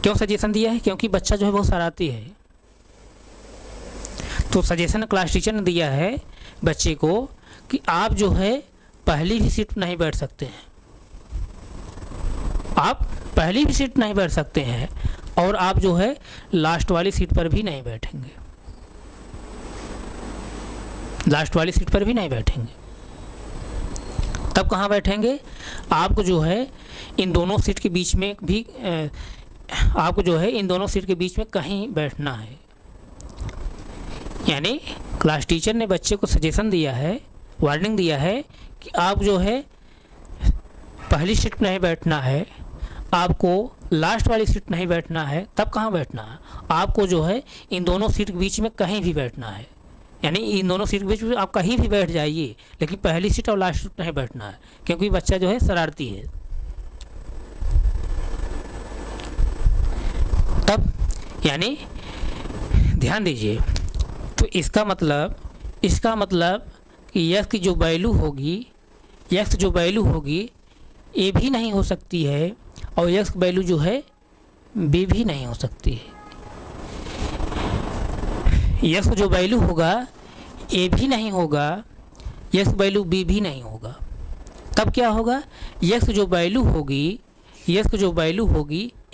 क्यों सजेशन दिया है? क्योंकि बच्चा जो है बहुत शरारती है। तो सजेशन क्लास टीचर ने दिया है बच्चे को कि आप जो है पहली भी सीट नहीं बैठ सकते हैं, आप पहली भी सीट नहीं बैठ सकते हैं और आप जो है लास्ट वाली सीट पर भी नहीं बैठेंगे, लास्ट वाली सीट पर भी नहीं बैठेंगे। तब कहाँ बैठेंगे? आपको जो है इन दोनों सीट के बीच में भी आपको जो है इन दोनों सीट के बीच में कहीं बैठना है। यानी क्लास टीचर ने बच्चे को सजेशन दिया है, वार्निंग दिया है कि आप जो है पहली सीट नहीं बैठना है, आपको लास्ट वाली सीट नहीं बैठना है। तब कहाँ बैठना है? आपको जो है इन दोनों सीट के बीच में कहीं भी बैठना है। यानी इन दोनों सीट के बीच में आप कहीं भी बैठ जाइए, लेकिन पहली सीट और लास्ट सीट नहीं बैठना है, क्योंकि बच्चा जो है शरारती है। तब यानी ध्यान दीजिए, तो इसका मतलब कि यक्स की जो वैल्यू होगी ए भी नहीं हो सकती है और यक्स वैल्यू जो है बी भी नहीं हो सकती है। यक्स जो वैल्यू होगा ए भी नहीं होगा, यक्स वैल्यू बी भी नहीं होगा। तब क्या होगा? यक्स जो वैल्यू होगी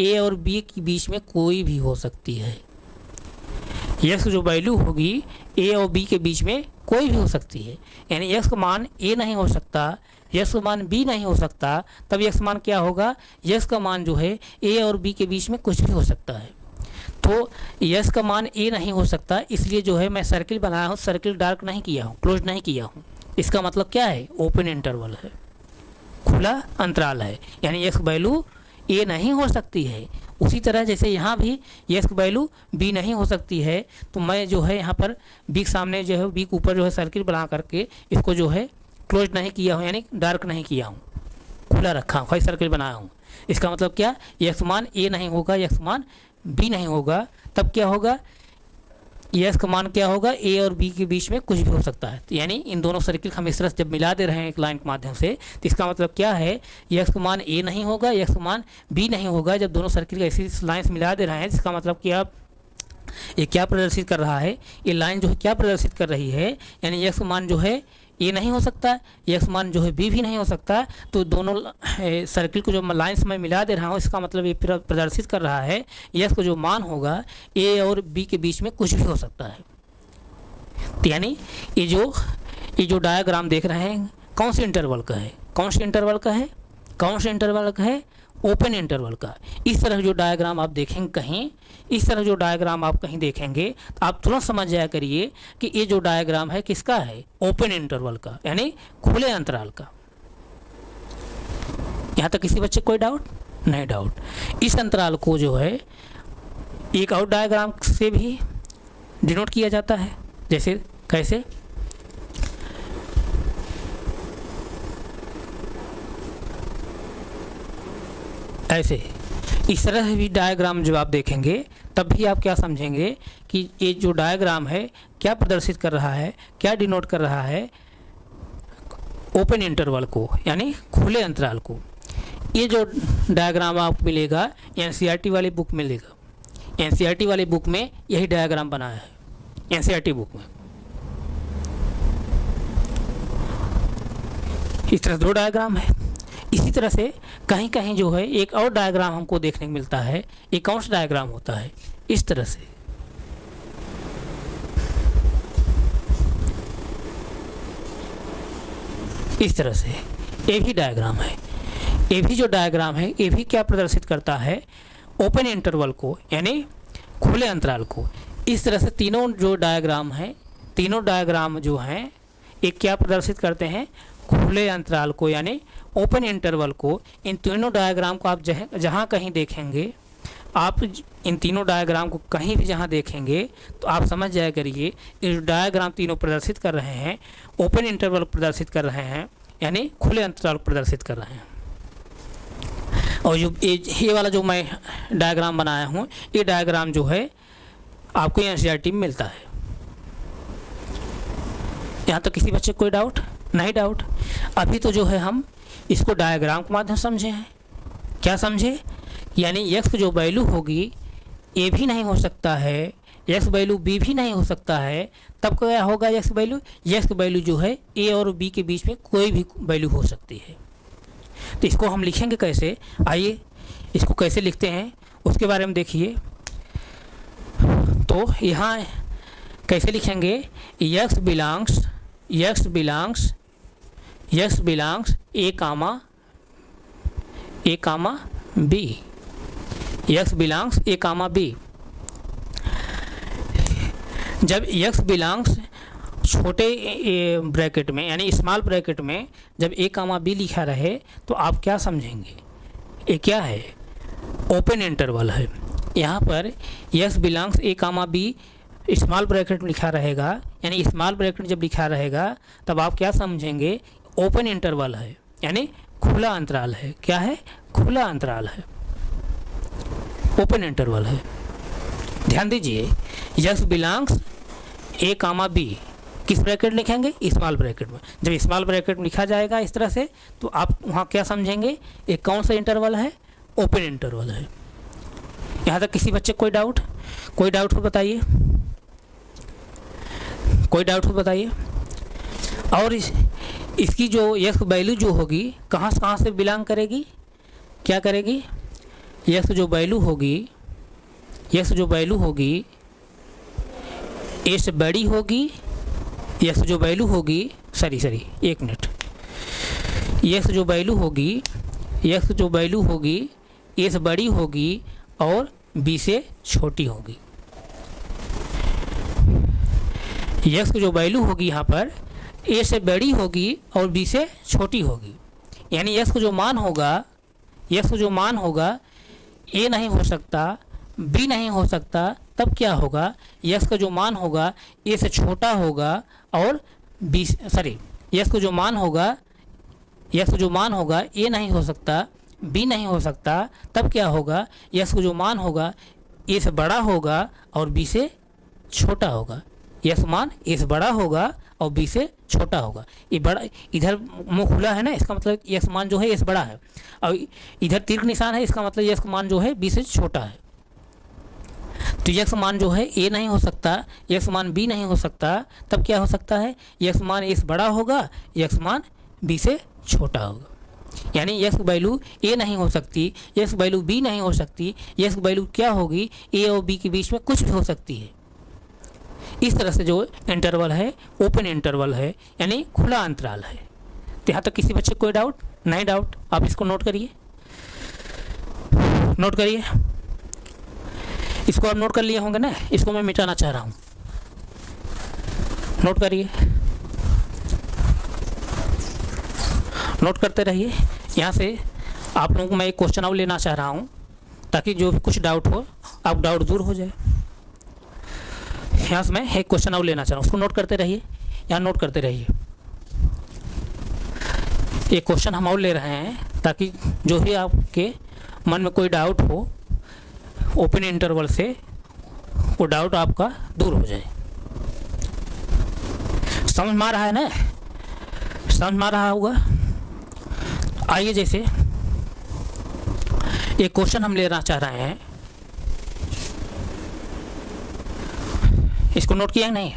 ए और बी के बीच में कोई भी हो सकती है। यक्स जो वैल्यू होगी ए और बी के बीच में कोई भी हो सकती है। यानी यक्स का मान ए नहीं हो सकता, यक्स का मान बी नहीं हो सकता। तब यक्स मान क्या होगा? यक्स का मान जो है ए और बी के बीच में कुछ भी हो सकता है। तो यक्स का मान ए नहीं हो सकता, इसलिए जो है मैं सर्किल बनाया हूँ, सर्किल डार्क नहीं किया हूँ, क्लोज नहीं किया हूँ। इसका मतलब क्या है? ओपन इंटरवल है, खुला अंतराल है। यानी यक्स वैल्यू ए नहीं हो सकती है। उसी तरह जैसे यहाँ भी यक्स वैल्यू बी नहीं हो सकती है, तो मैं जो है यहाँ पर बी के सामने जो है बी के ऊपर जो है सर्किल बना करके इसको जो है क्लोज नहीं किया हूँ, यानी डार्क नहीं किया हूँ, खुला रखा हूँ, सर्किल बनाया हूँ। इसका मतलब क्या? यक्स मान ए नहीं होगा, यक्स मान बी नहीं होगा। तब क्या होगा? यक्स का मान क्या होगा? ए और बी के बीच में कुछ भी हो सकता है। तो यानी इन दोनों सर्किल हम इस तरह से जब मिला दे रहे हैं एक लाइन के माध्यम से, तो इसका मतलब क्या है? यक्स का मान ए नहीं होगा, यक्स का मान बी नहीं होगा। जब दोनों सर्किल ऐसी लाइन से मिला दे रहे हैं, इसका मतलब क्या? ये क्या प्रदर्शित कर रहा है? ये लाइन जो है क्या प्रदर्शित कर रही है? यानी यक्स का मान जो है ए नहीं हो सकता, यक्स मान जो है बी भी नहीं हो सकता। तो दोनों सर्किल को जो लाइन्स में मिला दे रहा हूँ, इसका मतलब ये प्रदर्शित कर रहा है यक्स का जो मान होगा ए और बी के बीच में कुछ भी हो सकता है। तो यानी ये जो डायग्राम देख रहे हैं कौन से इंटरवल का है? कौन से इंटरवल का है? कौन से इंटरवल का है? ओपन इंटरवल का। इस तरह जो डायग्राम आप देखेंगे कहीं, इस तरह जो डायग्राम आप कहीं देखेंगे तो आप तुरंत समझ जाया करिए कि ये जो डायग्राम है किसका है? ओपन इंटरवल का, यानी खुले अंतराल का। यहाँ तक किसी बच्चे कोई डाउट? नहीं डाउट। इस अंतराल को जो है एक और डायग्राम से भी डिनोट किया जाता है। जैसे कैसे? ऐसे इस तरह से भी डायग्राम जब आप देखेंगे तब भी आप क्या समझेंगे कि ये जो डायग्राम है क्या प्रदर्शित कर रहा है, क्या डिनोट कर रहा है? ओपन इंटरवल को, यानी खुले अंतराल को। ये जो डायग्राम आपको मिलेगा एनसीईआरटी वाली बुक में मिलेगा। एनसीईआरटी वाली बुक में यही डायग्राम बनाया है, एनसीईआरटी बुक में। इस तरह दो डायग्राम है। इसी तरह से कहीं कहीं जो है एक और डायग्राम हमको देखने को मिलता है। एक कौन सा डायग्राम होता है? इस तरह से। इस तरह से ये भी डायग्राम है। ये भी जो डायग्राम है ये भी क्या प्रदर्शित करता है? ओपन इंटरवल को, यानी खुले अंतराल को। इस तरह से तीनों जो डायग्राम हैं, तीनों डायग्राम जो हैं एक क्या प्रदर्शित करते हैं? खुले अंतराल को, यानी ओपन इंटरवल को। इन तीनों डायग्राम को आप जहाँ कहीं देखेंगे, आप इन तीनों डायग्राम को कहीं भी जहाँ देखेंगे तो आप समझ जाया करिए ये डायग्राम तीनों प्रदर्शित कर रहे हैं ओपन इंटरवल प्रदर्शित कर रहे हैं, यानी खुले अंतराल प्रदर्शित कर रहे हैं। और जो ये वाला जो मैं डायग्राम बनाया हूँ, ये डायग्राम जो है आपको एनसीईआरटी में मिलता है। यहाँ तक किसी बच्चे को कोई डाउट? नहीं डाउट। अभी तो जो है हम इसको डायग्राम के माध्यम समझे हैं। क्या समझे? यानी एक्स की जो वैल्यू होगी ए भी नहीं हो सकता है, एक्स वैल्यू बी भी नहीं हो सकता है, तब क्या होगा एक्स की वैल्यू जो है ए और बी के बीच में कोई भी वैल्यू हो सकती है। तो इसको हम लिखेंगे कैसे, आइए इसको कैसे लिखते हैं उसके बारे में देखिए। तो यहाँ कैसे लिखेंगे, एक्स बिलोंग्स ए कामा बी, एक्स बिलोंग्स ए कामा बी। जब एक्स बिलोंग्स छोटे ब्रैकेट में यानी स्मॉल ब्रैकेट में जब ए कामा बी लिखा रहे तो आप क्या समझेंगे, ये क्या है, ओपन इंटरवल है। यहाँ पर एक्स बिलोंग्स ए कामा बी स्मॉल ब्रैकेट में लिखा रहेगा, यानी स्मॉल ब्रैकेट जब लिखा रहेगा तब आप क्या समझेंगे, ओपन इंटरवल है, यानी खुला अंतराल है। क्या है, खुला अंतराल है, ओपन इंटरवल है। ध्यान दीजिए, एक्स बिलोंग्स ए कामा बी किस ब्रैकेट लिखेंगे, स्मॉल ब्रैकेट में। जब स्मॉल ब्रैकेट में लिखा जाएगा इस तरह से तो आप वहाँ क्या समझेंगे, एक कौन सा इंटरवल है, ओपन इंटरवल है। यहाँ तक किसी बच्चे कोई डाउट हो बताइए, कोई डाउट हो बताइए। और इसकी जो एक्स वैल्यू जो होगी कहाँ से बिलोंग करेगी, क्या करेगी, एक्स जो वैल्यू होगी ए से बड़ी होगी, एक्स जो वैल्यू होगी एक मिनट, एक्स जो वैल्यू होगी ए से बड़ी होगी और बी से छोटी होगी। एक्स की जो वैल्यू होगी यहाँ पर ए से बड़ी होगी और बी से छोटी होगी, यानी एक्स का जो मान होगा ए नहीं हो सकता, बी नहीं हो सकता, तब क्या होगा, एक्स का जो मान होगा ए से छोटा होगा और एक्स का जो मान होगा ए नहीं हो सकता, बी नहीं हो सकता, तब क्या होगा, एक्स का जो मान होगा ए से बड़ा होगा और बी से छोटा होगा। एक्स मान ए से बड़ा होगा और बी से छोटा होगा। ये बड़ा इधर मुंह खुला है ना, इसका मतलब एक्स मान जो है ए से बड़ा है, और इधर तीर निशान है, इसका मतलब एक्स मान जो है बी से छोटा है। तो एक्स मान जो है ए नहीं हो सकता, एक्स मान बी नहीं हो सकता, तब क्या हो सकता है, एक्स मान ए से बड़ा होगा, एक्स मान बी से छोटा होगा। यानी एक्स वैल्यू ए नहीं हो सकती, एक्स वैल्यू बी नहीं हो सकती, एक्स वैल्यू क्या होगी, ए और बी के बीच में कुछ भी हो सकती है। इस तरह से जो इंटरवल है ओपन इंटरवल है, यानी खुला अंतराल है। तो यहाँ तक किसी बच्चे कोई डाउट नहीं, डाउट आप इसको नोट करिए, इसको आप नोट कर लिए होंगे ना, इसको मैं मिटाना चाह रहा हूँ, नोट करिए, नोट करते रहिए। यहाँ से आप लोगों को मैं एक क्वेश्चन और लेना चाह रहा हूँ ताकि जो भी कुछ डाउट हो आप डाउट दूर हो जाए। यहाँ से मैं एक क्वेश्चन और लेना चाह रहा हूँ, उसको नोट करते रहिए, यहाँ नोट करते रहिए। एक क्वेश्चन हम और ले रहे हैं ताकि जो भी आपके मन में कोई डाउट हो ओपन इंटरवल से वो डाउट आपका दूर हो जाए। समझ में आ रहा है ना, समझ में आ रहा होगा। आइए जैसे एक क्वेश्चन हम लेना चाह रहे हैं, इसको नोट किया नहीं,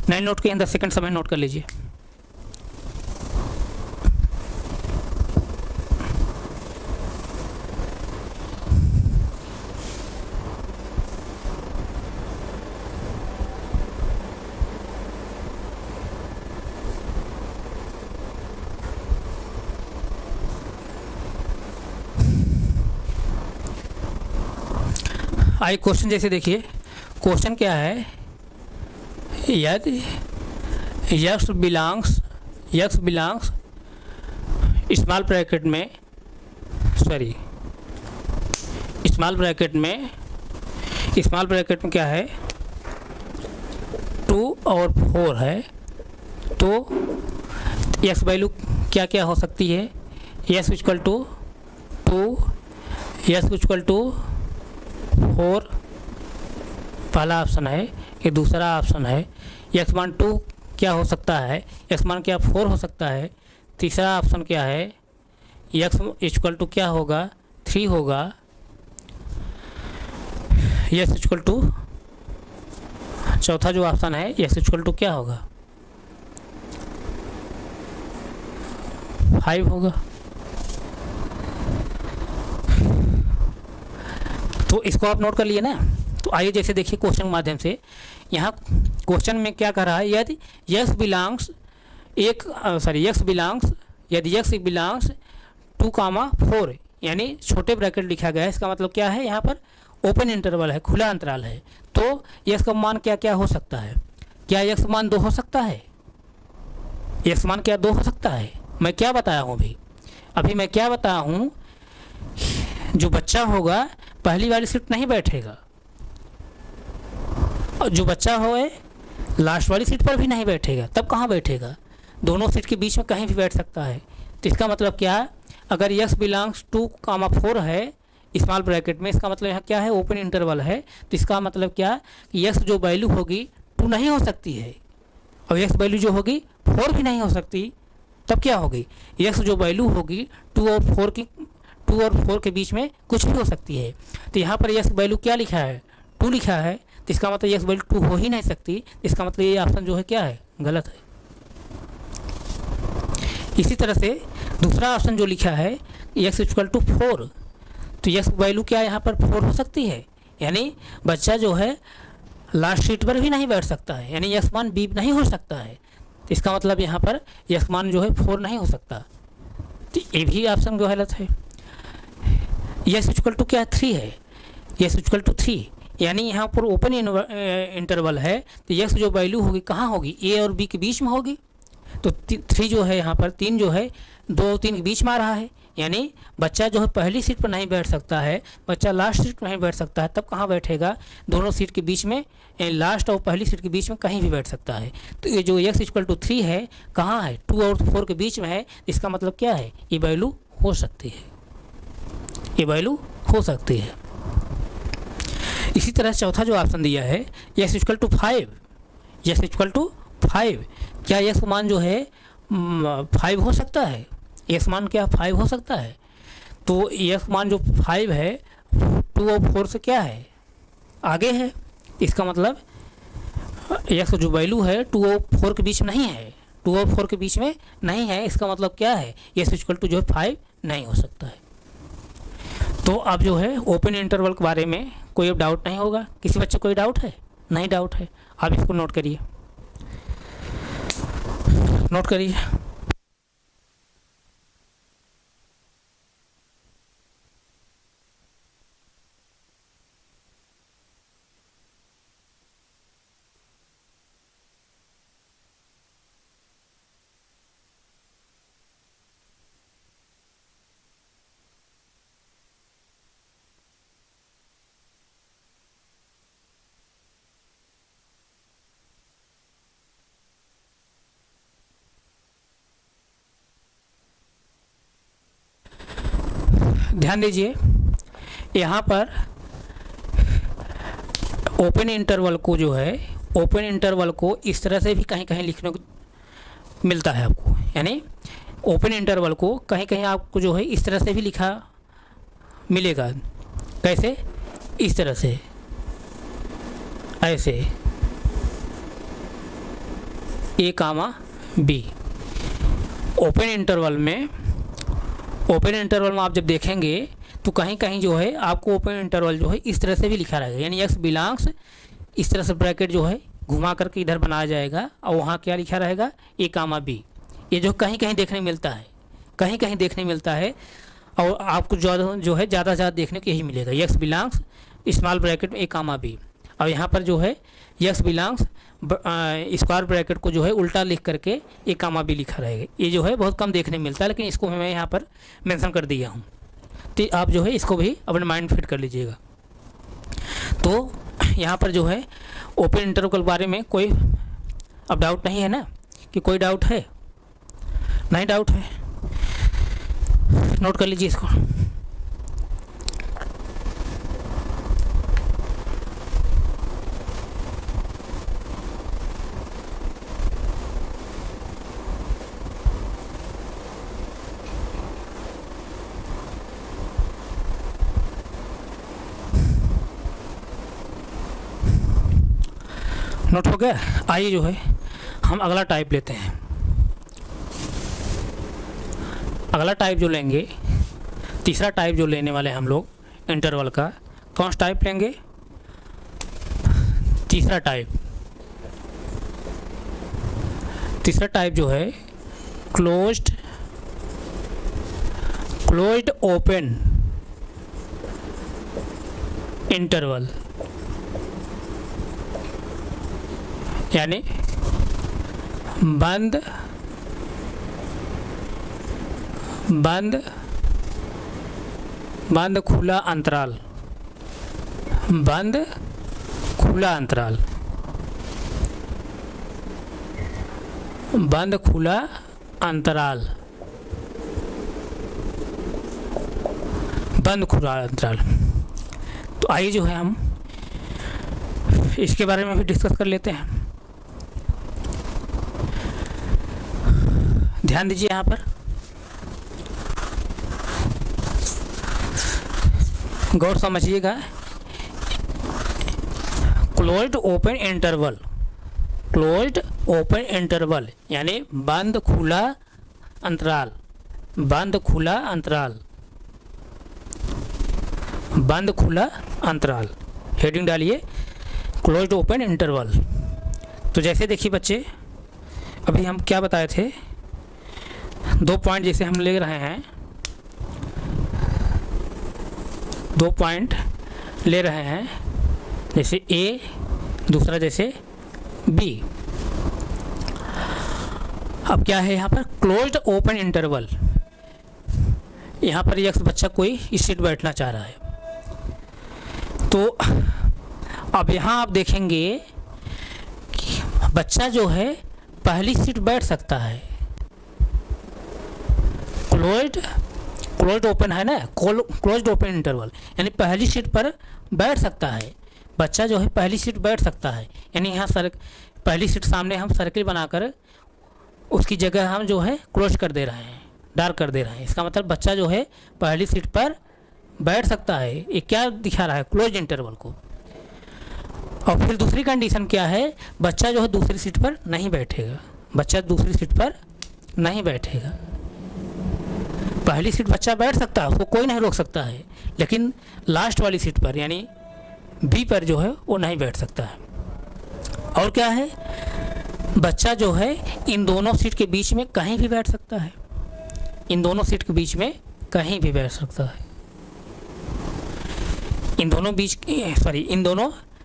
नहीं नोट किया 10 सेकंड समय नोट कर लीजिए। आइए क्वेश्चन जैसे देखिए, क्वेश्चन क्या है, यदि एक्स बिलोंग्स स्मॉल ब्रैकेट में क्या है 2 और 4 है, तो एक्स वैल्यू क्या क्या हो सकती है, X equal to 2, X equal to 4 पहला ऑप्शन है, ये दूसरा ऑप्शन है। एक्स मान 2 क्या हो सकता है, एक्स मान क्या 4 हो सकता है। तीसरा ऑप्शन क्या है, एक्स इक्वल टू क्या होगा 3 होगा। यस इक्वल टू, चौथा जो ऑप्शन है यस इक्वल टू क्या होगा, 5 होगा। तो इसको आप नोट कर लिए ना। तो आइए जैसे देखिए क्वेश्चन के माध्यम से, यहाँ क्वेश्चन में क्या कह रहा है, यदि यस बिलोंग्स यदि यक्स बिलोंग्स 2, 4 यानी छोटे ब्रैकेट लिखा गया है, इसका मतलब क्या है, यहाँ पर ओपन इंटरवल है, खुला अंतराल है। तो यक्स का मान क्या क्या हो सकता है, क्या यक्स मान 2 हो सकता है, यक्स मान क्या 2 हो सकता है। मैं क्या बताया हूँ अभी मैं क्या बताया हूँ, जो बच्चा होगा पहली वाली सीट नहीं बैठेगा, और जो बच्चा होए लास्ट वाली सीट पर भी नहीं बैठेगा, तब कहाँ बैठेगा, दोनों सीट के बीच में कहीं भी बैठ सकता है। तो इसका मतलब क्या, अगर यक्स बिलोंग्स 2, 4 है स्मॉल ब्रैकेट में, इसका मतलब यहाँ क्या है, ओपन इंटरवल है। तो इसका मतलब क्या कि यक्स जो वैल्यू होगी 2 नहीं हो सकती है, और यक्स वैल्यू जो होगी 4 भी नहीं हो सकती। तब क्या होगी, यक्स जो वैल्यू होगी 2 और 4 के बीच में कुछ भी हो सकती है। तो यहाँ पर यक्स वैल्यू क्या लिखा है, 2 लिखा है। तो इसका मतलब यक्स वैल्यू 2 हो ही नहीं सकती। इसका मतलब ये ऑप्शन जो है क्या है, गलत है। इसी तरह से दूसरा ऑप्शन जो लिखा है यक्स इक्वल टू 4, तो यक्स वैल्यू क्या यहाँ पर 4 हो सकती है, यानी बच्चा जो है लास्ट सीट पर भी नहीं बैठ सकता है, यानी यक्स मान बी नहीं हो सकता है। तो इसका मतलब यहाँ पर यक्स मान जो है 4 नहीं हो सकता। तो ये भी ऑप्शन जो गलत है। यस इक्वल टू क्या 3 है, यस इक्वल टू 3 यानी यहाँ पर ओपन इंटरवल है। तो यक्स जो वैल्यू होगी कहाँ होगी, ए और बी के बीच में होगी। तो 3 जो है यहाँ पर 3 जो है 2 और 3 के बीच में आ रहा है, यानी बच्चा जो है पहली सीट पर नहीं बैठ सकता है, बच्चा लास्ट सीट पर नहीं बैठ सकता है, तब कहाँ बैठेगा, दोनों सीट के बीच में, लास्ट और पहली सीट के बीच में कहीं भी बैठ सकता है। तो ये जो x इक्वल टू 3 है कहाँ है, 2 और 4 के बीच में है। इसका मतलब क्या है, ये वैल्यू हो सकती है, ये वैल्यू हो सकती है। इसी तरह चौथा जो ऑप्शन दिया है x equal to 5, x equal to 5, क्या x मान जो है 5 हो सकता है, x मान क्या 5 हो सकता है। तो x मान जो 5 है 2 और 4 से क्या है, आगे है। इसका मतलब x जो वैल्यू है 2 और 4 के बीच में नहीं है, 2 और 4 के बीच में नहीं है। इसका मतलब क्या है, x इक्वल टू जो है 5 नहीं हो सकता है। तो अब जो है ओपन इंटरवल के बारे में कोई अब डाउट नहीं होगा, किसी बच्चे कोई डाउट है, नहीं डाउट है। आप इसको नोट करिए, नोट करिए। ध्यान दीजिए, यहाँ पर ओपन इंटरवल को जो है, ओपन इंटरवल को इस तरह से भी कहीं कहीं लिखने को मिलता है आपको, यानी ओपन इंटरवल को कहीं कहीं आपको जो है इस तरह से भी लिखा मिलेगा। कैसे, इस तरह से, ऐसे A, B। ओपन इंटरवल में आप जब देखेंगे तो कहीं कहीं जो है आपको ओपन इंटरवल जो है इस तरह से भी लिखा रहेगा, यानी x बिलोंग्स, इस तरह से ब्रैकेट जो है घुमा करके इधर बनाया जाएगा, और वहाँ क्या लिखा रहेगा A, B। ये जो कहीं कहीं देखने मिलता है, कहीं कहीं देखने मिलता है, और आपको जो है ज़्यादा से ज़्यादा देखने को यही मिलेगा, x बिलोंग्स स्मॉल ब्रैकेट में A, B। और यहाँ पर जो है x बिलोंग्स स्क्वायर ब्रैकेट को जो है उल्टा लिख करके A, B लिखा रहेगा। ये जो है बहुत कम देखने मिलता है, लेकिन इसको मैं यहाँ पर मेंशन कर दिया हूँ। तो आप जो है इसको भी अपने माइंड फिट कर लीजिएगा। तो यहाँ पर जो है ओपन इंटरवल के बारे में कोई अब डाउट नहीं है ना, कि कोई डाउट है, नहीं डाउट है, नोट कर लीजिए इसको। नोट हो गया। आइए जो है हम अगला टाइप लेते हैं। अगला टाइप जो लेंगे, तीसरा टाइप जो लेने वाले हम लोग इंटरवल का, कौन सा टाइप लेंगे? तीसरा टाइप जो है क्लोज्ड ओपन इंटरवल, यानी बंद खुला अंतराल, बंद खुला अंतराल, बंद खुला अंतराल, बंद खुला अंतराल। तो आइए जो है हम इसके बारे में भी डिस्कस कर लेते हैं। ध्यान दीजिए यहाँ पर, गौर समझिएगा। Closed open interval, closed open interval यानी बंद खुला अंतराल, बंद खुला अंतराल, बंद खुला अंतराल। हेडिंग डालिए क्लोज्ड ओपन इंटरवल। तो जैसे देखिए बच्चे, अभी हम क्या बताए थे, 2 पॉइंट जैसे हम ले रहे हैं, 2 पॉइंट ले रहे हैं, जैसे ए, दूसरा जैसे बी। अब क्या है यहाँ पर क्लोज्ड ओपन इंटरवल, यहाँ पर यह बच्चा कोई सीट बैठना चाह रहा है। तो अब यहाँ आप देखेंगे कि बच्चा जो है पहली सीट बैठ सकता है। क्लोज्ड ओपन है ना, क्लोज्ड ओपन इंटरवल यानी पहली सीट पर बैठ सकता है बच्चा, जो है पहली सीट बैठ सकता है। यानी यहाँ पहली सीट सामने हम सर्किल बनाकर उसकी जगह हम जो है क्लोज कर दे रहे हैं, डार्क कर दे रहे हैं। इसका मतलब बच्चा जो है पहली सीट पर बैठ सकता है। ये क्या दिखा रहा है? क्लोज इंटरवल को। और फिर दूसरी कंडीशन क्या है? बच्चा जो है दूसरी सीट पर नहीं बैठेगा, बच्चा दूसरी सीट पर नहीं बैठेगा। पहली सीट बच्चा बैठ सकता है, उसको कोई नहीं रोक सकता है, लेकिन लास्ट वाली सीट पर यानी बी पर जो है वो नहीं बैठ सकता है। और क्या है, बच्चा जो है इन दोनों सीट के बीच में कहीं भी बैठ सकता है, इन दोनों सीट के बीच में कहीं भी बैठ सकता है। इन दोनों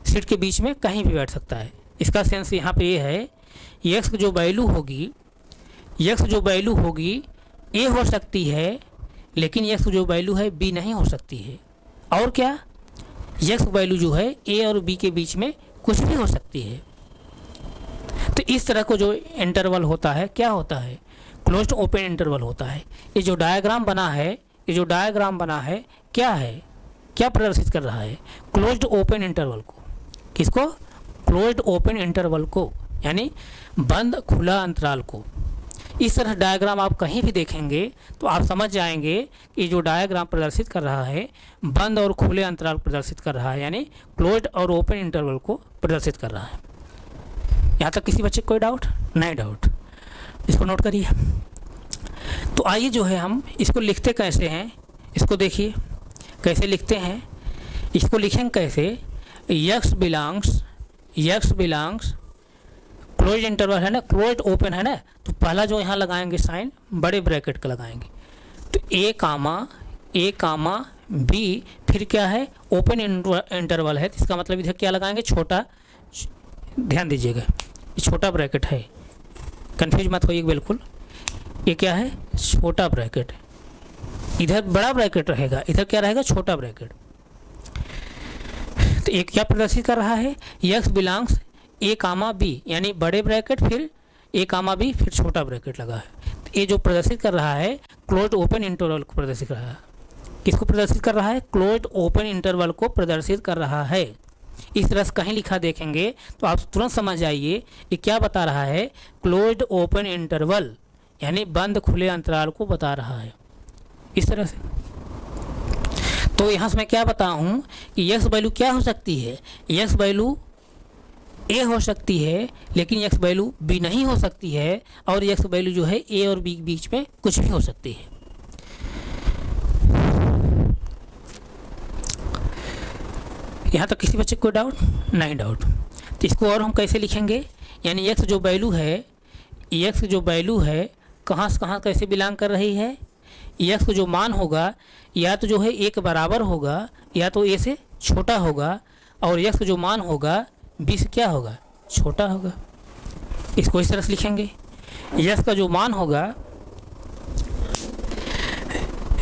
सीट के बीच में कहीं भी बैठ सकता है। इसका सेंस यहाँ पे ये है, एक्स जो वैल्यू होगी ए हो सकती है, लेकिन एक्स जो वैल्यू है बी नहीं हो सकती है। और क्या, एक्स वैल्यू जो है ए और बी के बीच में कुछ भी हो सकती है। तो इस तरह को जो इंटरवल होता है क्या होता है? क्लोज्ड ओपन इंटरवल होता है। ये जो डायग्राम बना है क्या है, क्या प्रदर्शित कर रहा है? क्लोज्ड ओपन इंटरवल को। किसको? क्लोज्ड ओपन इंटरवल को, यानी बंद खुला अंतराल को। इस तरह डायग्राम आप कहीं भी देखेंगे तो आप समझ जाएंगे कि जो डायग्राम प्रदर्शित कर रहा है बंद और खुले अंतराल प्रदर्शित कर रहा है, यानी क्लोज्ड और ओपन इंटरवल को प्रदर्शित कर रहा है। यहाँ तक किसी बच्चे को कोई डाउट? नहीं डाउट, इसको नोट करिए। तो आइए जो है हम इसको लिखते कैसे हैं, इसको देखिए कैसे लिखते हैं। इसको लिखेंगे कैसे? एक्स बिलोंग्स क्लोज इंटरवल है ना, क्लोज ओपन है ना, तो पहला जो यहाँ लगाएंगे साइन बड़े ब्रैकेट का लगाएंगे। तो ए कामा बी, फिर क्या है? ओपन इंटरवल है, इसका मतलब इधर क्या लगाएंगे? छोटा। ध्यान दीजिएगा, ये छोटा ब्रैकेट है, कंफ्यूज मत होइए बिल्कुल। ये क्या है? छोटा ब्रैकेट। इधर बड़ा ब्रैकेट रहेगा, इधर क्या रहेगा? छोटा ब्रैकेट। तो एक क्या प्रदर्शित कर रहा है? एक्स बिलोंग्स ए कामा बी, यानी बड़े ब्रैकेट फिर ए कामा बी फिर छोटा ब्रैकेट लगा है। तो ये जो प्रदर्शित कर रहा है क्लोज्ड ओपन इंटरवल को प्रदर्शित कर रहा है। किसको प्रदर्शित कर रहा है? क्लोज्ड ओपन इंटरवल को प्रदर्शित कर रहा है। इस तरह से कहीं लिखा देखेंगे तो आप तुरंत समझ जाइए ये क्या बता रहा है? क्लोज्ड ओपन इंटरवल यानी बंद खुले अंतराल को बता रहा है, इस तरह से। तो यहाँ से मैं क्या बताऊँ कि एक्स वैल्यू क्या हो सकती है? एक्स वैल्यू ए हो सकती है, लेकिन एक्स वैल्यू बी नहीं हो सकती है, और एक्स वैल्यू जो है ए और बी के बीच में कुछ भी हो सकती है। यहाँ तक किसी बच्चे को डाउट? नहीं डाउट। तो इसको और हम कैसे लिखेंगे, यानी एक्स जो वैल्यू है, एक्स जो वैल्यू है कहाँ से कहाँ कैसे बिलोंग कर रही है, एक्स जो मान होगा या तो जो है ए के बराबर होगा या तो ए से छोटा होगा, और एक्स जो मान होगा बी से क्या होगा, छोटा होगा। इसको इस तरह से लिखेंगे, एक्स का जो मान होगा,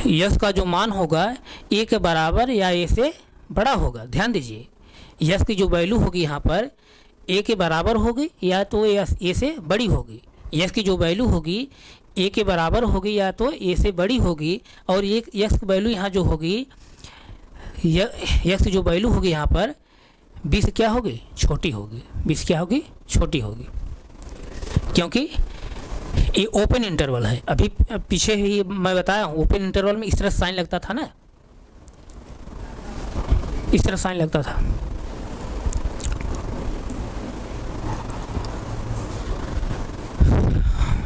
एक्स का जो मान होगा ए के बराबर या ए से बड़ा होगा। ध्यान दीजिए, एक्स की जो वैल्यू होगी यहाँ पर ए के बराबर होगी या तो ए से बड़ी होगी। एक्स की जो वैल्यू होगी ए के बराबर होगी या तो ए से बड़ी होगी, और एक एक्स की वैल्यू यहाँ जो होगी, एक्स की जो वैल्यू होगी यहाँ पर बी से क्या होगी, छोटी होगी। बी से क्या होगी, छोटी होगी, क्योंकि ये ओपन इंटरवल है। अभी पीछे ही मैं बताया हूँ, ओपन इंटरवल में इस तरह साइन लगता था ना, इस तरह साइन लगता था।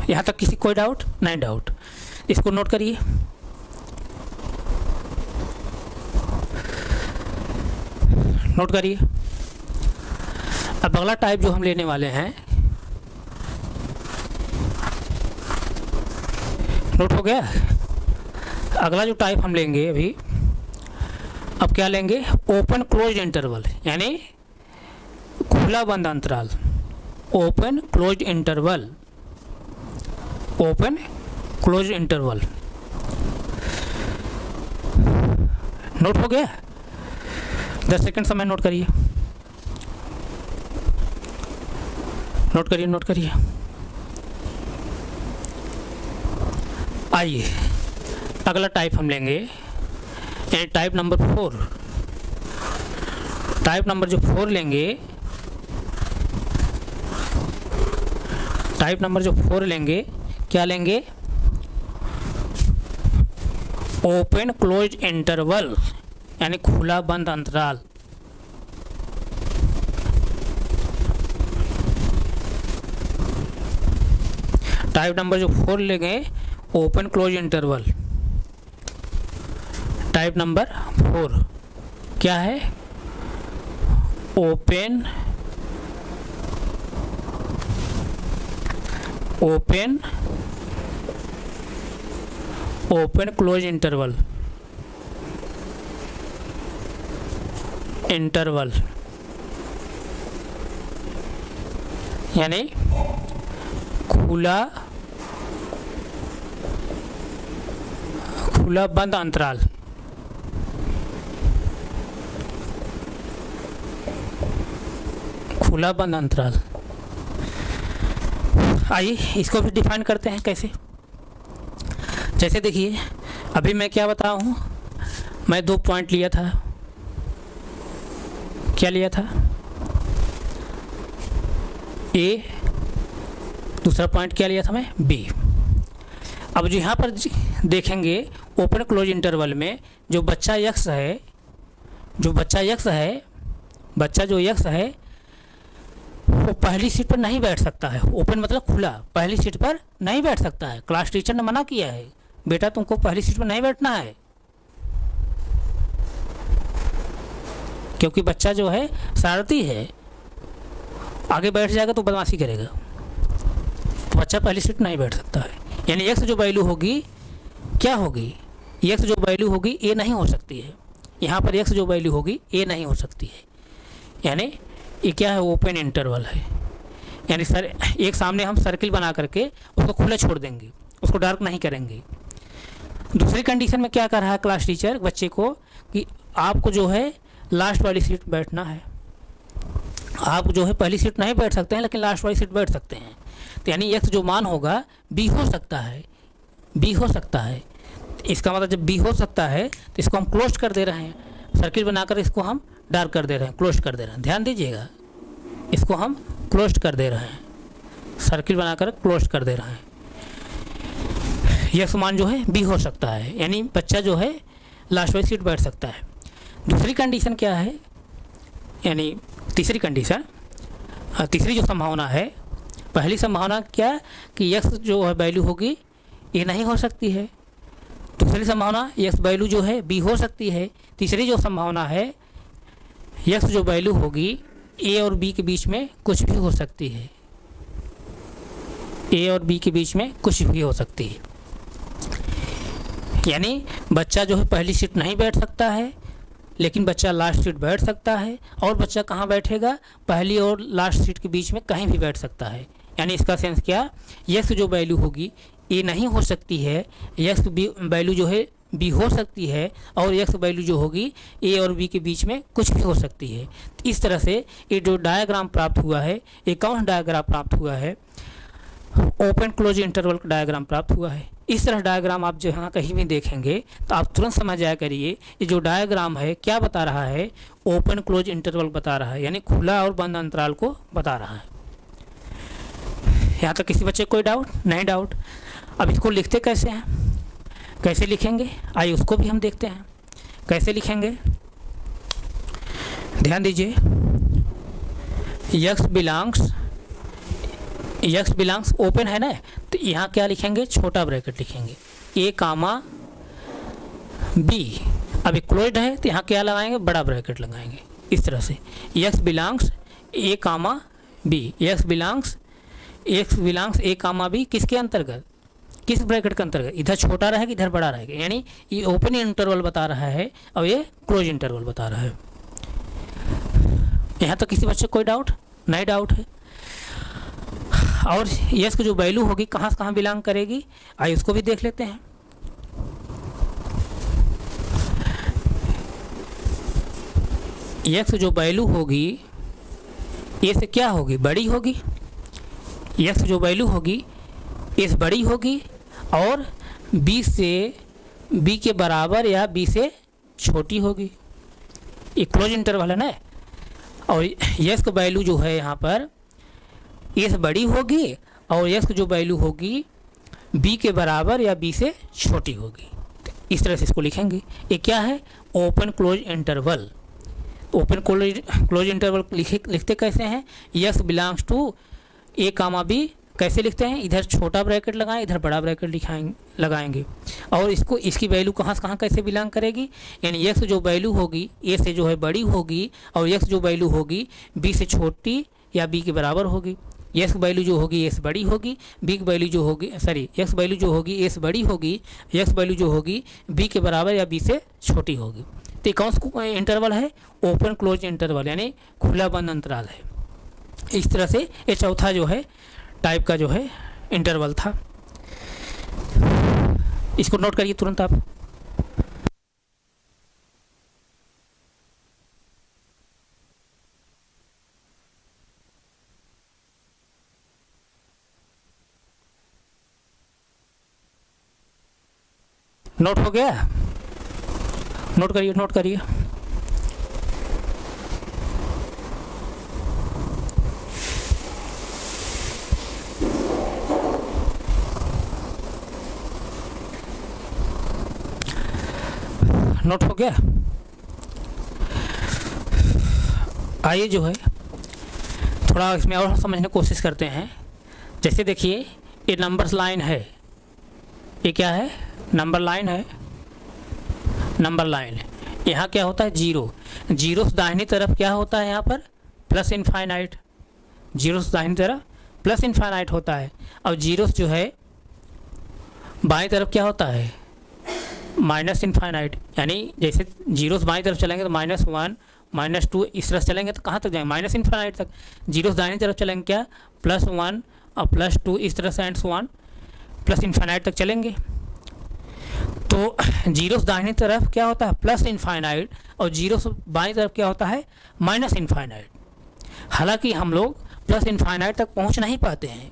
यहाँ तक किसी कोई डाउट? नहीं डाउट। इसको नोट करिए। नोट करिए। अब अगला टाइप जो हम लेने वाले हैं, नोट हो गया? अगला जो टाइप हम लेंगे अभी, अब क्या लेंगे, ओपन क्लोज इंटरवल, यानी खुला बंद अंतराल। Open close interval, open close interval. Note हो गया? 10 सेकंड समय नोट करिए, नोट करिए, नोट करिए। आइए अगला टाइप हम लेंगे, यानी टाइप नंबर 4। टाइप नंबर जो 4 लेंगे, टाइप नंबर जो 4 लेंगे, क्या लेंगे, ओपन क्लोज इंटरवल, यानी खुला बंद अंतराल। टाइप नंबर जो 4 लेंगे, open close interval. Type number 4 क्या है, ओपन क्लोज इंटरवल। यानी खुला बंद अंतराल। खुला बंद अंतराल। आइए इसको भी डिफाइन करते हैं कैसे। जैसे देखिए, अभी मैं क्या बताऊँ हूँ, मैं 2 पॉइंट लिया था। क्या लिया था, ए, दूसरा पॉइंट क्या लिया था मैं, बी। अब जो यहाँ पर देखेंगे, ओपन क्लोज इंटरवल में जो बच्चा यक्स है, बच्चा जो यक्स है वो पहली सीट पर नहीं बैठ सकता है। ओपन मतलब खुला, पहली सीट पर नहीं बैठ सकता है। क्लास टीचर ने मना किया है, बेटा तुमको पहली सीट पर नहीं बैठना है, क्योंकि बच्चा जो है शरारती है, आगे बैठ जाएगा तो बदमाशी करेगा। तो बच्चा पहली सीट नहीं बैठ सकता है। यानी एक्स जो वैल्यू होगी क्या होगी, एक्स जो वैल्यू होगी ए नहीं हो सकती है। यहाँ पर एक्स जो वैल्यू होगी ए नहीं हो सकती है। यानी ये क्या है, ओपन इंटरवल है। यानी सर एक सामने हम सर्किल बना करके उसको खुला छोड़ देंगे, उसको डार्क नहीं करेंगे। दूसरी कंडीशन में क्या कर रहा है क्लास टीचर बच्चे को, कि आपको जो है लास्ट वाली सीट बैठना है। आप जो है पहली सीट नहीं बैठ सकते हैं, लेकिन लास्ट वाली सीट बैठ सकते हैं। तो यानी एक्स जो मान होगा बी हो सकता है, बी हो सकता है। इसका मतलब जब बी हो सकता है तो इसको हम क्लोज कर दे रहे हैं, सर्किल बनाकर इसको हम डार्क कर दे रहे हैं, क्लोज कर दे रहे हैं। ध्यान दीजिएगा, इसको हम क्लोज कर दे रहे हैं, सर्किल बनाकर क्लोज कर दे रहे हैं। यह मान जो है बी हो सकता है, यानी बच्चा जो है लास्ट वाली सीट बैठ सकता है। दूसरी कंडीशन क्या है, यानी तीसरी कंडीशन, तीसरी जो संभावना है, पहली संभावना क्या कि x जो है वैल्यू होगी ए नहीं हो सकती है। दूसरी संभावना x वैल्यू जो है b हो सकती है। तीसरी जो संभावना है x जो वैल्यू होगी a और b के बीच में कुछ भी हो सकती है। a और b के बीच में कुछ भी हो सकती है, यानी बच्चा जो है पहली सीट नहीं बैठ सकता है, लेकिन बच्चा लास्ट सीट बैठ सकता है। और बच्चा कहाँ बैठेगा? पहली और लास्ट सीट के बीच में कहीं भी बैठ सकता है। यानी इसका सेंस क्या, x जो वैल्यू होगी ए नहीं हो सकती है, x वैल्यू जो है बी हो सकती है, और x वैल्यू जो होगी ए और बी के बीच में कुछ भी हो सकती है। इस तरह से ये जो डायग्राम प्राप्त हुआ है, एक कौन डायग्राम प्राप्त हुआ है, ओपन क्लोज इंटरवल का डायग्राम प्राप्त हुआ है। इस तरह डायग्राम आप जो यहाँ कहीं भी देखेंगे तो आप तुरंत समझ जाया करिए ये जो डायग्राम है क्या बता रहा है, ओपन क्लोज इंटरवल बता रहा है, यानी खुला और बंद अंतराल को बता रहा है। यहाँ तक किसी बच्चे को कोई डाउट? नहीं डाउट। अब इसको लिखते कैसे हैं, कैसे लिखेंगे, आइए उसको भी हम देखते हैं कैसे लिखेंगे। ध्यान दीजिए, x बिलोंग्स ओपन है ना, तो यहाँ क्या लिखेंगे, छोटा ब्रैकेट लिखेंगे a कामा b। अभी क्लोज्ड है तो यहाँ क्या लगाएंगे, बड़ा ब्रैकेट लगाएंगे। इस तरह से x belongs a comma b, x belongs a comma b किसके अंतर्गत, किस ब्रैकेट के अंतर्गत, इधर छोटा रहेगा इधर बड़ा रहेगा। यानी ये ओपन इंटरवल बता रहा है और ये क्लोज इंटरवल बता रहा है। यहाँ तो किसी बच्चे को कोई डाउट? नहीं डाउट है। और यस की जो वैल्यू होगी कहाँ से कहाँ बिलोंग करेगी, आइए उसको भी देख लेते हैं। यस जो वैल्यू होगी ए से क्या होगी, बड़ी होगी। यस जो वैल्यू होगी ए से बड़ी होगी और बी से बी के बराबर या बी से छोटी होगी। ये क्लोज इंटरवल है ना। और यस का वैल्यू जो है यहाँ पर ए से बड़ी होगी और यस की जो वैल्यू होगी बी के बराबर या बी से छोटी होगी। इस तरह से इसको लिखेंगे। ये क्या है, open close interval. Open close interval लिखते कैसे हैं, yes belongs to A comma B कैसे लिखते हैं, इधर छोटा ब्रैकेट लगाएं इधर बड़ा ब्रैकेट लगाएंगे। और इसको इसकी वैल्यू कहाँ से कहाँ कैसे बिलोंग करेगी, यानी एक्स जो वैल्यू होगी ए से जो है बड़ी होगी और एक्स जो वैल्यू होगी बी से छोटी या बी के बराबर होगी। एक्स वैल्यू जो होगी ए से बड़ी होगी, बी की वैल्यू जो होगी एक्स वैल्यू जो होगी ए से बड़ी होगी, एक्स वैल्यू जो होगी बी के बराबर या बी से छोटी होगी। तो कौन सा इंटरवल है, ओपन क्लोज इंटरवल यानी खुला बंद अंतराल है। इस तरह से ये चौथा जो है टाइप का जो है इंटरवल था। इसको नोट करिए तुरंत आप। नोट हो गया, नोट करिए नोट करिए। नोट हो गया। आइए जो है थोड़ा इसमें और समझने की कोशिश करते हैं। जैसे देखिए ये नंबर्स लाइन है, ये क्या है, नंबर लाइन है। नंबर लाइन यहाँ क्या होता है, जीरो। जीरो से दाहिनी तरफ क्या होता है, यहाँ पर प्लस इनफाइनाइट। जीरो से दाहिनी तरफ प्लस इनफाइनाइट होता है और जीरो से जो है बाईं तरफ क्या होता है, माइनस इनफाइनाइट। यानी जैसे जीरो से बाईं तरफ चलेंगे तो -1 -2 इस तरह से चलेंगे तो कहाँ तक जाएंगे, माइनस इनफाइनाइट तक। जीरो से दाहिनी तरफ चलेंगे क्या, +1 और +2 इस तरह से and so on plus infinite तक चलेंगे। तो जीरो से दाहिनी तरफ क्या होता है, प्लस इनफाइनाइट, और जीरो से बाईं तरफ क्या होता है, माइनस इनफाइनाइट। हालांकि हम लोग प्लस इनफाइनाइट तक पहुंच नहीं पाते हैं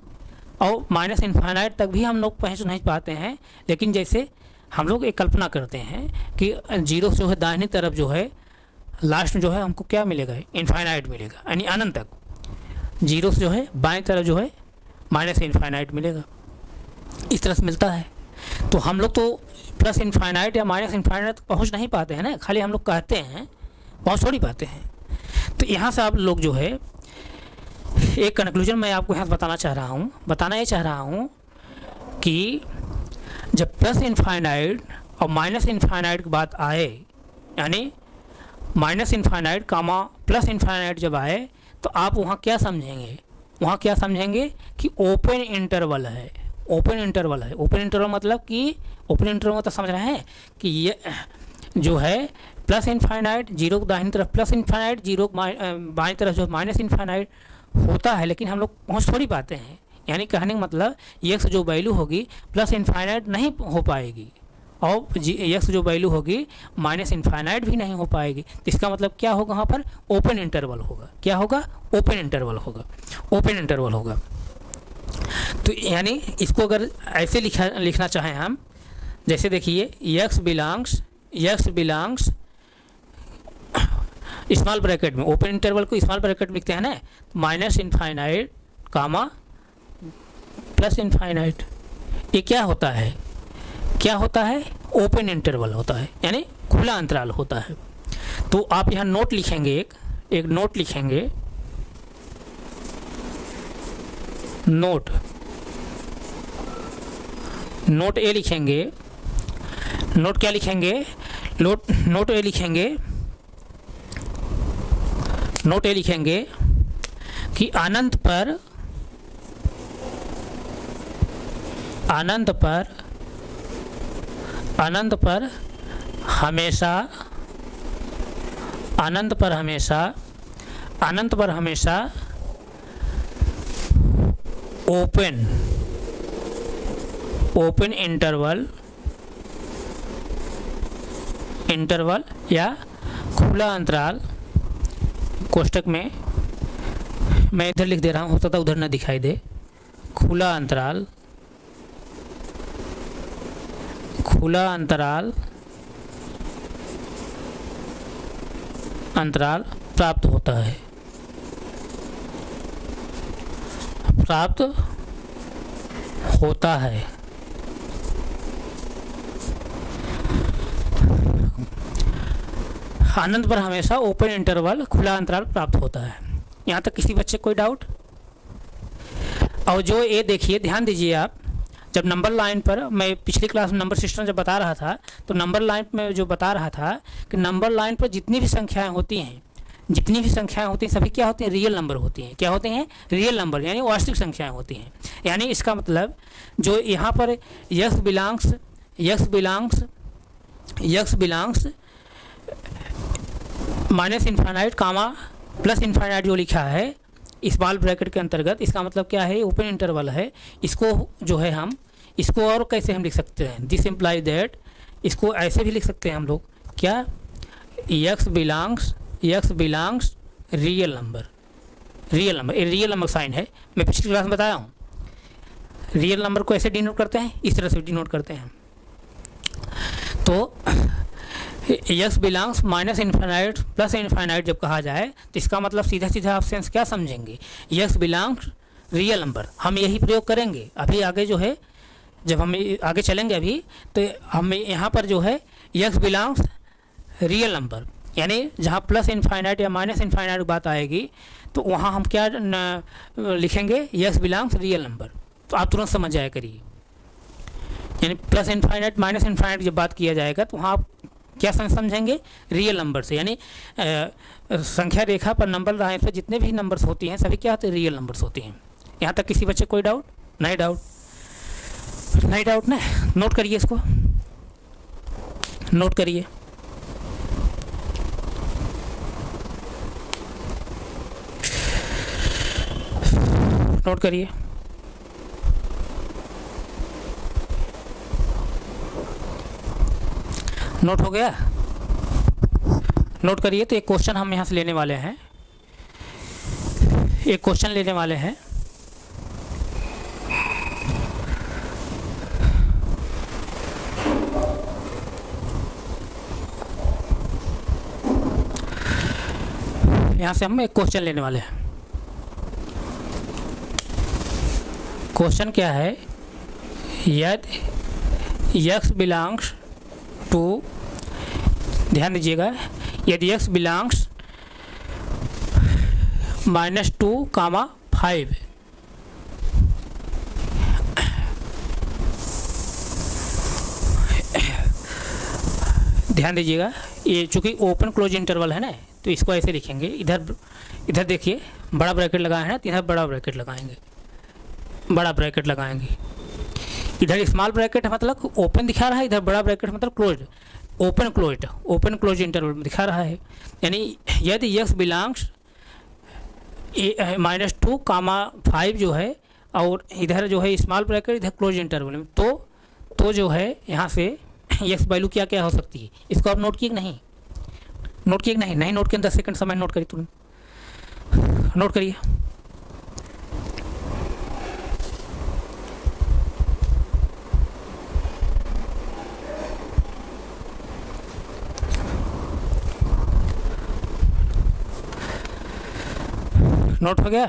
और माइनस इनफाइनाइट तक भी हम लोग पहुंच नहीं पाते हैं, लेकिन जैसे हम लोग एक कल्पना करते हैं कि जीरो से जो है दाहिनी तरफ जो है लास्ट में जो है हमको क्या मिलेगा, इनफाइनाइट मिलेगा, यानी अनंत तक। जीरो से जो है बाईं तरफ जो है माइनस इनफाइनाइट मिलेगा, इस तरह से मिलता है। तो हम लोग तो प्लस इनफाइनाइट या माइनस इनफाइनाइट तक पहुँच नहीं पाते हैं ना, खाली हम लोग कहते हैं, पहुँच थोड़ी पाते हैं। तो यहाँ से आप लोग जो है एक कंक्लूजन मैं आपको यहाँ बताना ये चाह रहा हूँ कि जब प्लस इनफाइनाइट और माइनस इनफाइनाइट की बात आए, यानी माइनस इनफाइनाइट कामा प्लस इनफाइनाइट जब आए, तो आप वहाँ क्या समझेंगे कि ओपन इंटरवल है। ओपन इंटरवल मतलब कि समझ रहे हैं कि ये जो है प्लस इनफाइनाइट, जीरो दाहिनी तरफ प्लस इनफाइनाइट, जीरो बाईं तरफ जो माइनस इनफाइनाइट होता है, लेकिन हम लोग पहुँच थोड़ी पाते हैं। यानी कहने का मतलब एक्स जो वैल्यू होगी प्लस इनफाइनाइट नहीं हो पाएगी और एक्स जो वैल्यू होगी माइनस इनफाइनाइट भी नहीं हो पाएगी। तो इसका मतलब क्या होगा, वहाँ पर ओपन इंटरवल होगा। क्या होगा? ओपन इंटरवल होगा। तो यानी इसको अगर ऐसे लिखना चाहें हम, जैसे देखिए एक्स बिलोंग्स स्मॉल ब्रैकेट में, ओपन इंटरवल को स्मॉल ब्रैकेट में लिखते हैं ना, माइनस इनफाइनाइट कामा प्लस इनफाइनाइट। ये क्या होता है? ओपन इंटरवल होता है, यानी खुला अंतराल होता है। तो आप यहाँ नोट लिखेंगे, एक नोट लिखेंगे, नोट ए लिखेंगे। नोट क्या लिखेंगे? नोट ए लिखेंगे कि अनंत पर हमेशा ओपन इंटरवल या खुला अंतराल, कोष्टक में मैं इधर लिख दे रहा हूँ, हो सकता उधर ना दिखाई दे, खुला अंतराल प्राप्त होता है। अनंत पर हमेशा ओपन इंटरवल खुला अंतराल प्राप्त होता है। यहाँ तक किसी बच्चे कोई डाउट? और जो ये देखिए, ध्यान दीजिए आप, जब नंबर लाइन पर, मैं पिछली क्लास में नंबर सिस्टम जब बता रहा था, तो नंबर लाइन में जो बता रहा था कि नंबर लाइन पर जितनी भी संख्याएं होती हैं सभी क्या होती हैं? रियल नंबर होती हैं। क्या होते हैं? रियल नंबर, यानी वास्तविक संख्याएं होती हैं। यानी इसका मतलब जो यहाँ पर एक्स बिलोंग्स माइनस इनफाइनाइट कामा प्लस इनफाइनाइट जो लिखा है स्मॉल ब्रैकेट के अंतर्गत, इसका मतलब क्या है? ओपन इंटरवल है। इसको जो है हम इसको और कैसे हम लिख सकते हैं? दिस इम्प्लाइज दैट, इसको ऐसे भी लिख सकते हैं हम लोग, क्या? X belongs real number. ये रियल नंबर साइन है, मैं पिछली क्लास में बताया हूँ। रियल नंबर को ऐसे डिनोट करते हैं, इस तरह से डिनोट करते हैं। तो x belongs minus infinite plus infinite जब कहा जाए, तो इसका मतलब सीधा आप सेंस क्या समझेंगे? X belongs real number. हम यही प्रयोग करेंगे अभी आगे, जो है जब हम आगे चलेंगे अभी, तो हम यहाँ पर जो है एक्स बिलोंग्स रियल नंबर, यानी जहाँ प्लस इनफाइनाइट या माइनस इनफाइनाइट बात आएगी, तो वहाँ हम क्या लिखेंगे? X belongs real number. तो आप तुरंत समझ जाया करिए, यानी प्लस इनफाइनाइट माइनस इनफाइनाइट जब बात किया जाएगा, तो वहाँ आप क्या समझेंगे? रियल नंबर से, यानी संख्या रेखा पर नंबर लाइन पर जितने भी नंबर्स होती हैं सभी क्या होते हैं? रियल नंबर्स होती हैं। यहाँ तक किसी बच्चे कोई डाउट? नहीं डाउट ना? नोट करिए, इसको नोट करिए। नोट हो गया? नोट करिए। तो एक क्वेश्चन हम यहाँ से लेने वाले हैं, यहाँ से हम एक क्वेश्चन लेने वाले हैं। क्वेश्चन क्या है? यदि एक्स बिलोंग्स टू, ध्यान दीजिएगा, यदि एक्स बिलोंग्स -2, 5। ध्यान दीजिएगा, ये चूँकि ओपन क्लोज इंटरवल है ना, तो इसको ऐसे लिखेंगे। इधर देखिए बड़ा ब्रैकेट लगाए हैं ना, तो इधर बड़ा ब्रैकेट लगाएंगे, बड़ा ब्रैकेट लगाएंगे। इधर स्मॉल ब्रैकेट मतलब ओपन दिखा रहा है, इधर बड़ा ब्रैकेट मतलब क्लोज्ड, ओपन क्लोज इंटरवल दिखा रहा है। यानी यदि x बिलोंग्स -2, 5 जो है, और इधर जो है स्मॉल ब्रैकेट, इधर क्लोज इंटरवल में, तो जो है यहाँ से x वैल्यू क्या क्या हो सकती है, इसको आप नोट किए नहीं, नोट किए नहीं नोट किए 10 सेकंड समय नोट करिए, तुरंत नोट करिए। नोट हो गया?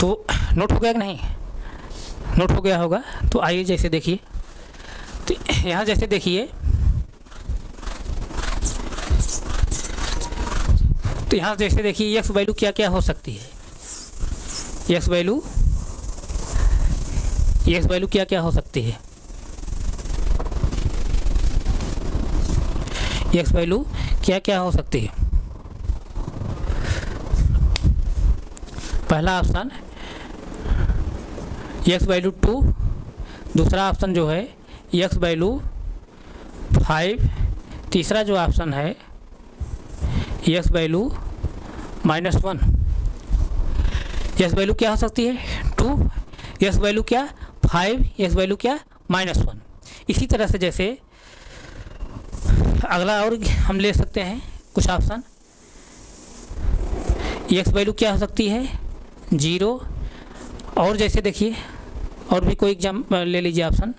तो नोट हो गया कि नहीं? नोट हो गया होगा। तो आइए जैसे देखिए, तो यहाँ जैसे देखिए, तो यहाँ जैसे देखिए x वैल्यू क्या क्या हो सकती है, x वैल्यू क्या क्या हो सकती है, x वैल्यू क्या क्या हो सकती है। पहला ऑप्शन x वैल्यू 2, दूसरा ऑप्शन जो है x वैल्यू 5, तीसरा जो ऑप्शन है x वैल्यू -1। x वैल्यू क्या हो सकती है 2, x वैल्यू क्या 5, x वैल्यू क्या -1। इसी तरह से जैसे अगला और हम ले सकते हैं कुछ ऑप्शन, x वैल्यू क्या हो सकती है 0, और जैसे देखिए और भी कोई एग्जाम ले लीजिए ऑप्शन,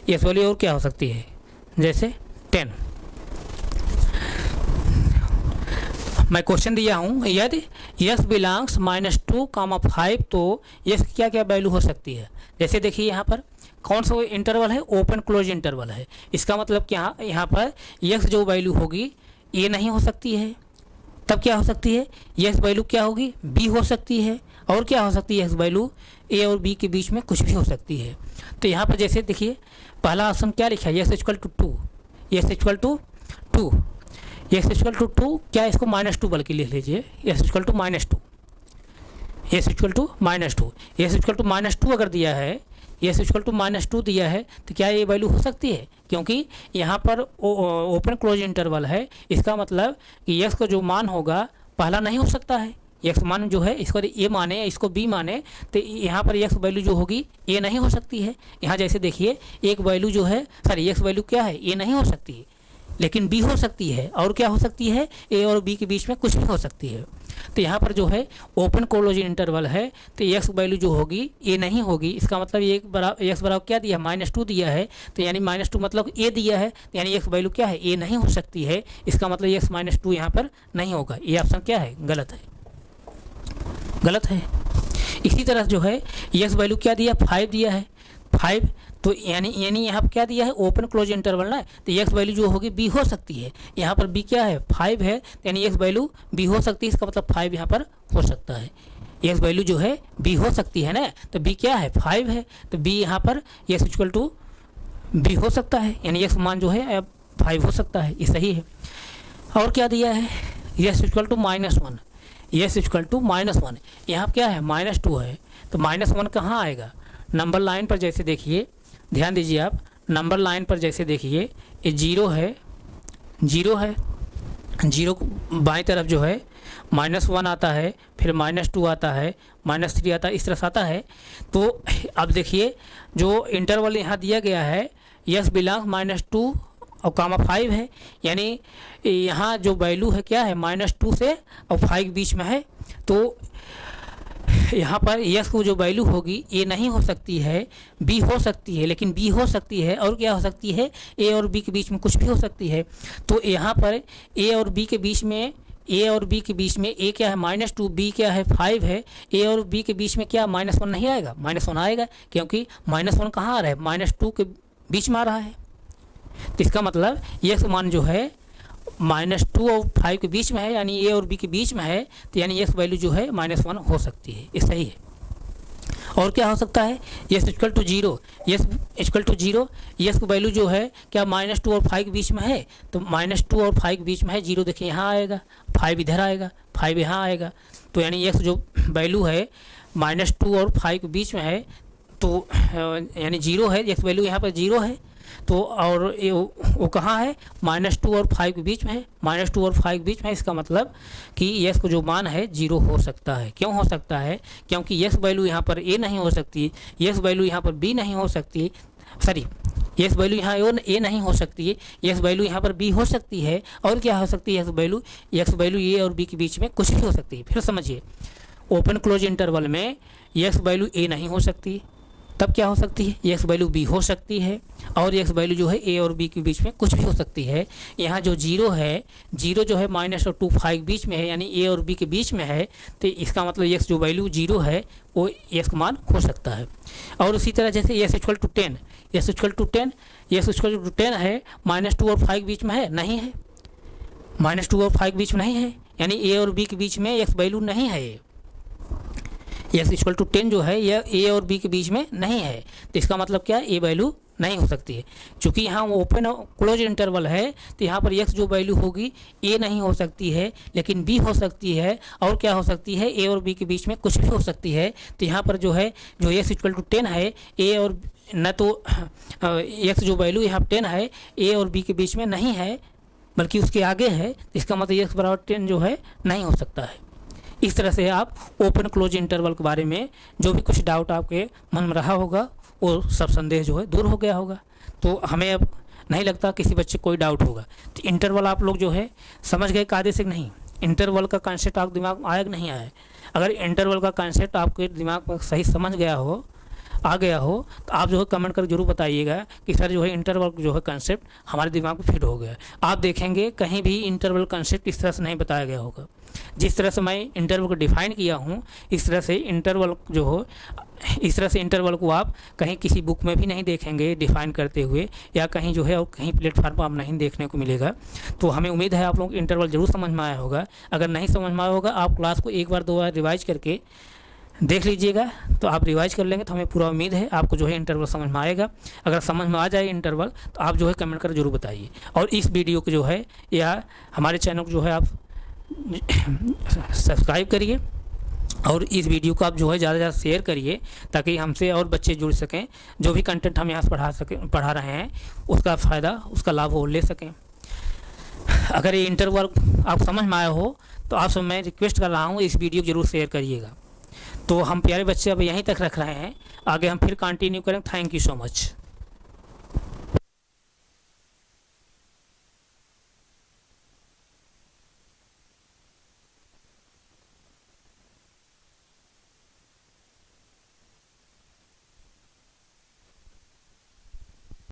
x वैल्यू और क्या हो सकती है जैसे 10। मैं क्वेश्चन दिया हूँ, यदि x बिलोंग्स -2, 5, तो x क्या क्या वैल्यू हो सकती है। जैसे देखिए यहाँ पर कौन सा इंटरवल है, ओपन क्लोज इंटरवल है। इसका मतलब क्या, यहाँ पर x जो वैल्यू होगी a नहीं हो सकती है, तब क्या हो सकती है x वैल्यू क्या होगी b हो सकती है, और क्या हो सकती है x वैल्यू a और b के बीच में कुछ भी हो सकती है। तो यहाँ पर जैसे देखिए पहला ऑप्शन क्या लिखा है, x = 2, x = 2, x = 2, क्या इसको -2 बल्कि लिख लीजिए, x = -2, x = -2, x = -2 अगर दिया है, x = -2 दिया है, तो क्या ये वैल्यू हो सकती है, क्योंकि यहाँ पर ओपन क्लोज इंटरवल है। इसका मतलब कि x का जो मान होगा पहला नहीं हो सकता है, x मान जो है इसको a माने, इसको b माने, तो यहाँ पर x वैल्यू जो होगी a नहीं हो सकती है। यहाँ जैसे देखिए एक वैल्यू जो है, सॉरी x वैल्यू क्या है a नहीं हो सकती है, लेकिन b हो सकती है, और क्या हो सकती है a और b के बीच में कुछ भी हो सकती है। तो यहाँ पर जो है ओपन क्लोज इंटरवल है, तो x वैल्यू जो होगी a नहीं होगी। इसका मतलब x बराबर क्या दिया, -2 दिया है, तो यानी -2 मतलब a दिया है, तो यानी x वैल्यू क्या है a नहीं हो सकती है। इसका मतलब x -2 यहाँ पर नहीं होगा। ये ऑप्शन क्या है, गलत है, गलत है। इसी तरह जो है x वैल्यू क्या दिया, 5 दिया है, 5, तो यानी यहाँ पर क्या दिया है ओपन क्लोज इंटरवल ना, तो x वैल्यू जो होगी b हो सकती है। यहाँ पर b क्या है 5 है, यानी x वैल्यू b हो सकती है। इसका मतलब 5 यहाँ पर हो सकता है, x वैल्यू जो है b हो सकती है ना, तो b क्या है 5 है, तो b यहाँ पर x = b हो सकता है, यानी x मान जो है 5 हो सकता है, ये सही है। और क्या दिया है x = -1, x = -1, यहाँ क्या है -2 है, तो -1 कहाँ आएगा, नंबर लाइन पर जैसे देखिए, ध्यान दीजिए आप, नंबर लाइन पर जैसे देखिए ये 0 है, 0 बाएं तरफ जो है -1 आता है, फिर -2 आता है, -3 आता है, इस तरह से आता है। तो अब देखिए जो इंटरवल यहाँ दिया गया है x बिलोंग्स -2 और 5 है, यानी यहाँ जो वैल्यू है क्या है -2 से और 5 बीच में है। तो यहाँ पर x को जो वैल्यू होगी a नहीं हो सकती है, b हो सकती है, लेकिन b हो सकती है, और क्या हो सकती है a और b के बीच में कुछ भी हो सकती है। तो यहाँ पर a और b के बीच में a क्या है -2, b क्या है 5 है, a और b के बीच में क्या -1 नहीं आएगा, -1 आएगा, क्योंकि -1 कहाँ आ रहा है -2 के बीच में आ रहा है। तो इसका मतलब x मान जो है -2 और 5 के बीच में है, यानी ए और बी के बीच में है, तो यानी एक्स वैल्यू जो है -1 हो सकती है। ये सही है। और क्या हो सकता है, yes equal to 0, yes equal to 0, yes की वैल्यू जो है क्या -2 और 5 के बीच में है, तो -2 और 5 के बीच में है, 0 देखिए यहाँ आएगा, 5 इधर आएगा, 5 यहाँ आएगा, तो यानी यस जो वैल्यू है -2 और 5 के बीच में है, तो यानी 0 है, यस वैल्यू यहाँ पर 0 है, तो और वो कहाँ है, -2 और 5 के बीच में है, -2 और 5 के बीच में है। इसका मतलब कि यस को जो मान है 0 हो सकता है। क्यों हो सकता है, क्योंकि यस वैल्यू यहाँ पर ए नहीं हो सकती, यस वैल्यू यहाँ पर बी नहीं हो सकती, सॉरी यस वैल्यू यहाँ ए नहीं हो सकती है, यस वैल्यू यहाँ पर बी हो सकती है, और क्या हो सकती है, यस वैल्यू ए और बी के बीच में कुछ भी हो सकती है। फिर समझिए, ओपन क्लोज इंटरवल में यस वैल्यू ए नहीं हो सकती, तब क्या हो सकती है, एक्स वैल्यू बी हो सकती है, और एक्स वैल्यू जो है ए और बी के बीच में कुछ भी हो सकती है। यहाँ जो 0 है, 0 जो है -2 और 5 बीच में है, यानी ए और बी के बीच में है, तो इसका मतलब एक्स जो वैल्यू 0 है वो एक्स का मान हो सकता है। और उसी तरह जैसे X equal to 10, X equal to 10, X equal to 10 है, -2 और 5 बीच में है, नहीं है, -2 और 5 बीच में नहीं है, यानी ए और बी के बीच में एक्स वैल्यू नहीं है। एक्स इक्वल टू 10 जो है यह ए और बी के बीच में नहीं है, तो इसका मतलब क्या, ए वैल्यू नहीं हो सकती है। चूँकि यहाँ ओपन क्लोज इंटरवल है, तो यहाँ पर एक्स जो वैल्यू होगी ए नहीं हो सकती है, लेकिन बी हो सकती है, और क्या हो सकती है, ए और बी के बीच में कुछ भी हो सकती है। तो यहाँ पर जो है, जो एक्स इक्वल टू 10 है, ए और न तो एक्स जो वैल्यू यहाँ 10 है ए और बी के बीच में नहीं है, बल्कि उसके आगे है, इसका मतलब एक्स बराबर 10 जो है नहीं हो सकता है। इस तरह से आप ओपन क्लोज इंटरवल के बारे में जो भी कुछ डाउट आपके मन में रहा होगा, वो सब संदेह जो है दूर हो गया होगा। तो हमें अब नहीं लगता किसी बच्चे को कोई डाउट होगा। तो इंटरवल आप लोग जो है समझ गए कायदे से नहीं, इंटरवल का कॉन्सेप्ट आपके दिमाग में आया कि नहीं आया। अगर इंटरवल का कॉन्सेप्ट आपके दिमाग में सही समझ गया हो, आ गया हो, तो आप जो है कमेंट कर जरूर बताइएगा कि सर जो है इंटरवल जो है कंसेप्ट हमारे दिमाग में फिट हो गया। आप देखेंगे कहीं भी इंटरवल कंसेप्ट इस तरह से नहीं बताया गया होगा। जिस तरह से मैं इंटरवल को डिफ़ाइन किया हूँ, इस तरह से इंटरवल जो हो, इस तरह से इंटरवल को आप कहीं किसी बुक में भी नहीं देखेंगे डिफ़ाइन करते हुए, या कहीं जो है और कहीं प्लेटफार्म पर आप नहीं देखने को मिलेगा। तो हमें उम्मीद है आप लोग इंटरवल जरूर समझ में आया होगा। अगर नहीं समझ में आया होगा, आप क्लास को एक बार 2 बार रिवाइज करके देख लीजिएगा। तो आप रिवाइज कर लेंगे तो हमें पूरा उम्मीद है आपको जो है इंटरवल समझ में आएगा। अगर समझ में आ जाए इंटरवल, तो आप जो है कमेंट कर जरूर बताइए। और इस वीडियो को जो है या हमारे चैनल को जो है आप सब्सक्राइब करिए, और इस वीडियो को आप जो है ज़्यादा से ज़्यादा शेयर करिए, ताकि हमसे और बच्चे जुड़ सकें। जो भी कंटेंट हम यहाँ से पढ़ा रहे हैं, उसका फ़ायदा, उसका लाभ वो ले सकें। अगर ये इंटरवल आप समझ में आया हो, तो आपसे मैं रिक्वेस्ट कर रहा हूँ इस वीडियो को जरूर शेयर करिएगा। तो हम प्यारे बच्चे अब यहीं तक रख रहे हैं, आगे हम फिर कंटिन्यू करें। Thank you so much.